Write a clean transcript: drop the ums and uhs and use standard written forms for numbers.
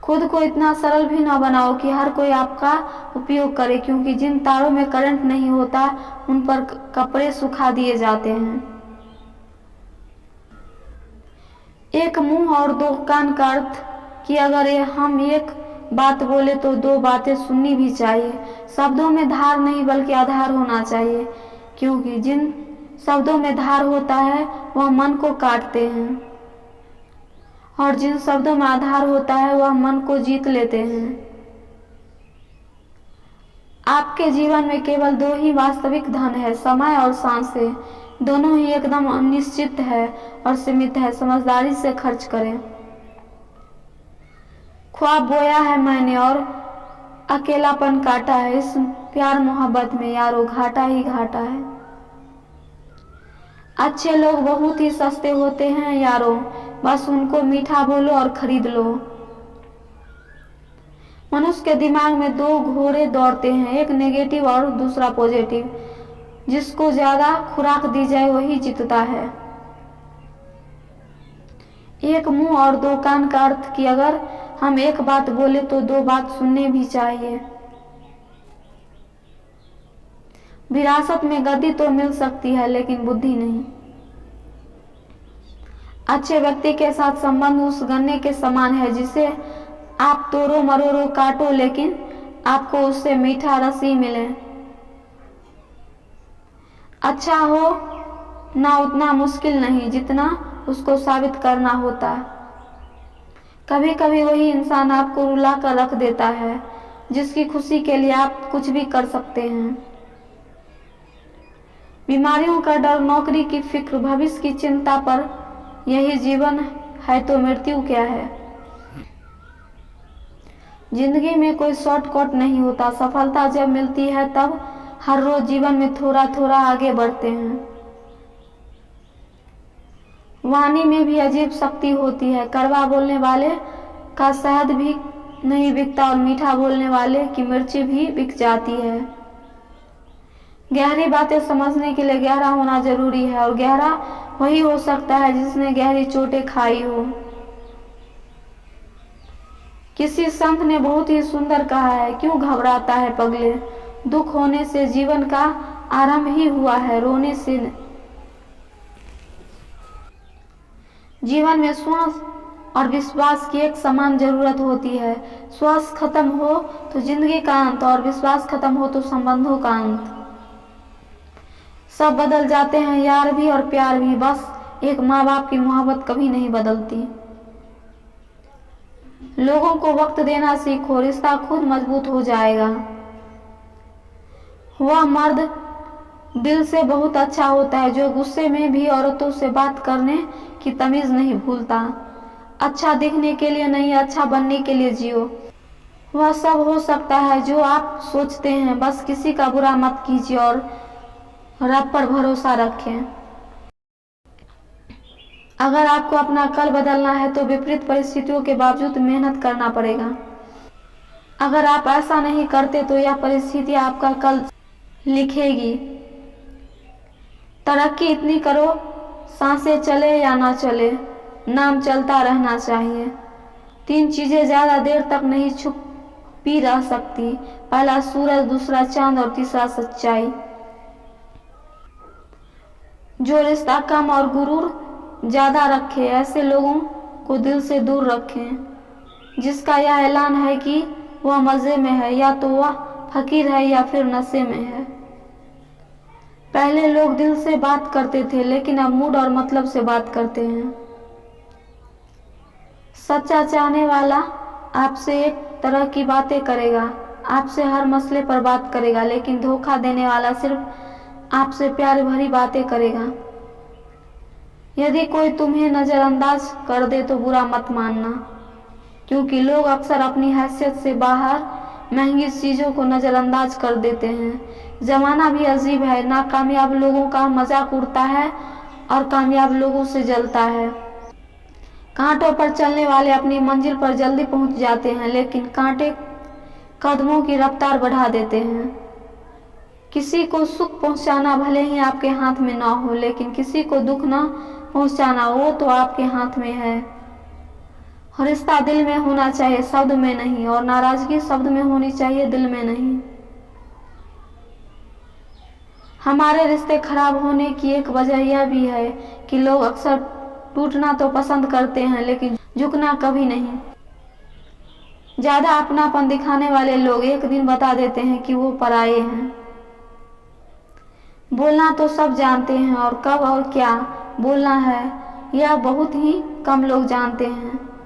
खुद को इतना सरल भी न बनाओ कि हर कोई आपका उपयोग करे, क्योंकि जिन तारों में करंट नहीं होता उन पर कपड़े सुखा दिए जाते हैं। एक मुंह और दो कान का अर्थ कि अगर हम एक बात बोले तो दो बातें सुननी भी चाहिए। शब्दों में धार नहीं बल्कि आधार होना चाहिए, क्योंकि जिन शब्दों में धार होता है वह मन को काटते हैं, और जिन शब्दों में आधार होता है वह मन को जीत लेते हैं। आपके जीवन में केवल दो ही वास्तविक धन है, समय और सांसें। दोनों ही एकदम अनिश्चित है और सीमित है। समझदारी से खर्च करें। ख्वाब बोया है मैंने और अकेलापन काटा है, इस प्यार मोहब्बत में यारो घाटा ही घाटा है। अच्छे लोग बहुत ही सस्ते होते हैं यारो, बस उनको मीठा बोलो और खरीद लो। मनुष्य के दिमाग में दो घोड़े दौड़ते हैं, एक नेगेटिव और दूसरा पॉजिटिव। जिसको ज्यादा खुराक दी जाए वही जीतता है। एक मुंह और दो कान का अर्थ कि अगर हम एक बात बोले तो दो बात सुनने भी चाहिए। विरासत में गद्दी तो मिल सकती है लेकिन बुद्धि नहीं। अच्छे व्यक्ति के साथ संबंध उस गन्ने के समान है जिसे आप तोड़ो मरोड़ो काटो, लेकिन आपको उससे मीठा रस ही मिले। अच्छा हो ना उतना मुश्किल नहीं जितना उसको साबित करना होता है। कभी कभी वही इंसान आपको रुला कर रख देता है जिसकी खुशी के लिए आप कुछ भी कर सकते हैं। बीमारियों का डर, नौकरी की फिक्र, भविष्य की चिंता पर यही जीवन है तो मृत्यु क्या है। जिंदगी में कोई शॉर्टकट नहीं होता। सफलता जब मिलती है तब हर रोज जीवन में थोड़ा थोड़ा आगे बढ़ते हैं। वाणी में भी अजीब शक्ति होती है। कड़वा बोलने वाले का शहद भी नहीं बिकता और मीठा बोलने वाले की मिर्ची भी बिक जाती है। गहरी बातें समझने के लिए गहरा होना जरूरी है, और गहरा वही हो सकता है जिसने गहरी चोटें खाई हो। किसी संत ने बहुत ही सुंदर कहा है, क्यों घबराता है पगले, दुख होने से जीवन का आरंभ ही हुआ है, रोने से। जीवन में श्वास और विश्वास की एक समान जरूरत होती है। श्वास खत्म हो तो जिंदगी का अंत, और विश्वास खत्म हो तो संबंधों का अंत। सब बदल जाते हैं, यार भी और प्यार भी, बस एक माँ बाप की मोहब्बत कभी नहीं बदलती। लोगों को वक्त देना सीखो, रिश्ता खुद मजबूत हो जाएगा। वह मर्द दिल से बहुत अच्छा होता है जो गुस्से में भी औरतों से बात करने की तमीज नहीं भूलता। अच्छा दिखने के लिए नहीं, अच्छा बनने के लिए जियो। वह सब हो सकता है जो आप सोचते हैं, बस किसी का बुरा मत कीजिए और रब पर भरोसा रखें। अगर आपको अपना कल बदलना है तो विपरीत परिस्थितियों के बावजूद मेहनत करना पड़ेगा। अगर आप ऐसा नहीं करते तो यह परिस्थिति आपका कल लिखेगी। तरक्की इतनी करो, सांसें चले या ना चले, नाम चलता रहना चाहिए। तीन चीजें ज्यादा देर तक नहीं छुपी रह सकती, पहला सूरज, दूसरा चांद और तीसरा सच्चाई। जो रिश्ता कम और गुरूर ज्यादा रखे, ऐसे लोगों को दिल से दूर रखें। जिसका यह ऐलान है कि वह मजे में है, या तो वह फकीर है या फिर नशे में है। पहले लोग दिल से बात करते थे, लेकिन अब मूड और मतलब से बात करते हैं। सच्चा चाहने वाला आपसे एक तरह की बातें करेगा, आपसे हर मसले पर बात करेगा, लेकिन धोखा देने वाला सिर्फ आपसे प्यार भरी बातें करेगा। यदि कोई तुम्हें नजरअंदाज कर दे तो बुरा मत मानना, क्योंकि लोग अक्सर अपनी हैसियत से बाहर महंगी चीजों को नजरअंदाज कर देते हैं। जमाना भी अजीब है, नाकामयाब लोगों का मजाक उड़ता है और कामयाब लोगों से जलता है। कांटों पर चलने वाले अपनी मंजिल पर जल्दी पहुंच जाते हैं, लेकिन कांटे कदमों की रफ्तार बढ़ा देते हैं। किसी को सुख पहुंचाना भले ही आपके हाथ में ना हो, लेकिन किसी को दुख ना पहुंचाना वो तो आपके हाथ में है। और रिश्ता दिल में होना चाहिए, शब्द में नहीं, और नाराजगी शब्द में होनी चाहिए, दिल में नहीं। हमारे रिश्ते खराब होने की एक वजह यह भी है कि लोग अक्सर टूटना तो पसंद करते हैं लेकिन झुकना कभी नहीं। ज्यादा अपनापन दिखाने वाले लोग एक दिन बता देते हैं कि वो पराये हैं। बोलना तो सब जानते हैं और कब और क्या बोलना है यह बहुत ही कम लोग जानते हैं।